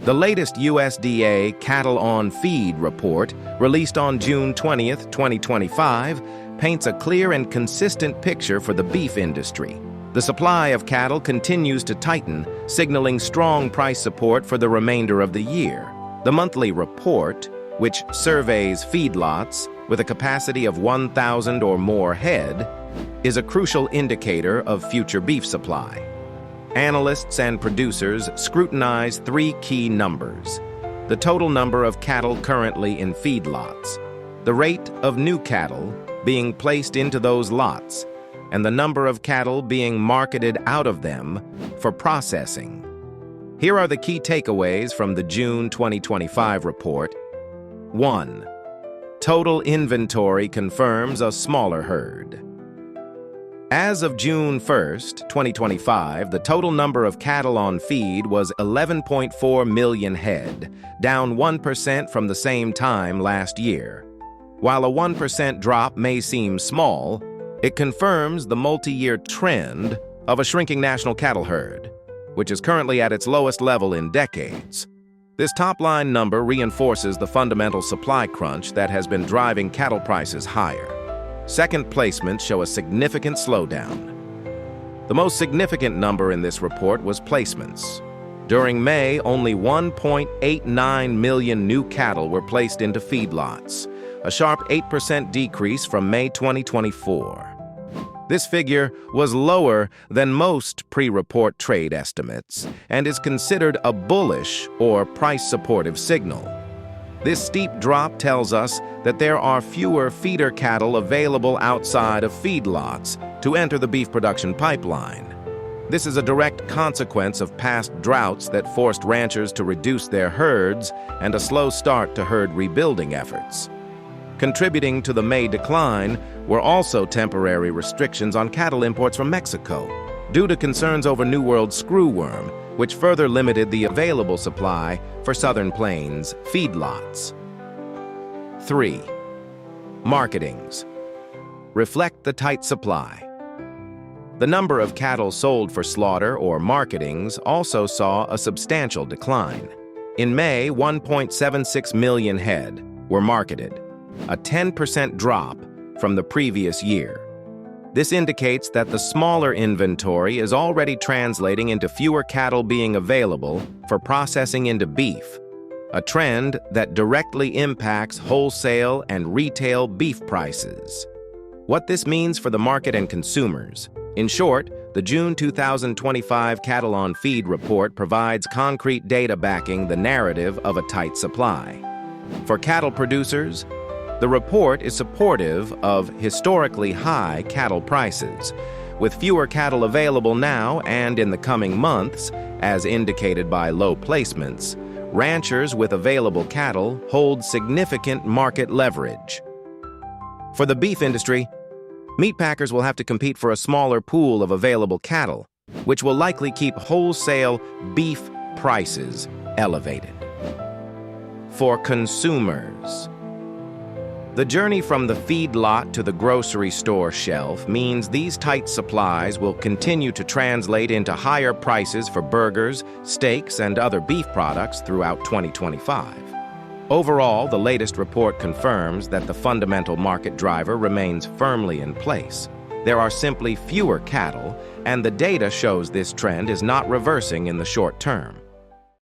The latest USDA Cattle on Feed report, released on June 20th, 2025, paints a clear and consistent picture for the beef industry. The supply of cattle continues to tighten, signaling strong price support for the remainder of the year. The monthly report, which surveys feedlots with a capacity of 1,000 or more head, is a crucial indicator of future beef supply. Analysts and producers scrutinize three key numbers: the total number of cattle currently in feedlots, the rate of new cattle being placed into those lots, and the number of cattle being marketed out of them for processing. Here are the key takeaways from the June 2025 report. 1. Total inventory confirms a smaller herd. As of June 1st, 2025, the total number of cattle on feed was 11.4 million head, down 1% from the same time last year. While a 1% drop may seem small, it confirms the multi-year trend of a shrinking national cattle herd, which is currently at its lowest level in decades. This top-line number reinforces the fundamental supply crunch that has been driving cattle prices higher. Second placements show a significant slowdown. The most significant number in this report was placements. During May, only 1.89 million new cattle were placed into feedlots, a sharp 8% decrease from May 2024. This figure was lower than most pre-report trade estimates and is considered a bullish or price-supportive signal. This steep drop tells us that there are fewer feeder cattle available outside of feedlots to enter the beef production pipeline. This is a direct consequence of past droughts that forced ranchers to reduce their herds and a slow start to herd rebuilding efforts. Contributing to the May decline were also temporary restrictions on cattle imports from Mexico, due to concerns over New World screwworm, which further limited the available supply for Southern Plains feedlots. 3. Marketings reflect the tight supply. The number of cattle sold for slaughter or marketings also saw a substantial decline. In May, 1.76 million head were marketed, a 10% drop from the previous year. This indicates that the smaller inventory is already translating into fewer cattle being available for processing into beef, a trend that directly impacts wholesale and retail beef prices. What this means for the market and consumers. In short, the June 2025 Cattle on Feed report provides concrete data backing the narrative of a tight supply. For cattle producers, the report is supportive of historically high cattle prices. With fewer cattle available now and in the coming months, as indicated by low placements, ranchers with available cattle hold significant market leverage. For the beef industry, meat packers will have to compete for a smaller pool of available cattle, which will likely keep wholesale beef prices elevated. For consumers, the journey from the feedlot to the grocery store shelf means these tight supplies will continue to translate into higher prices for burgers, steaks, and other beef products throughout 2025. Overall, the latest report confirms that the fundamental market driver remains firmly in place. There are simply fewer cattle, and the data shows this trend is not reversing in the short term.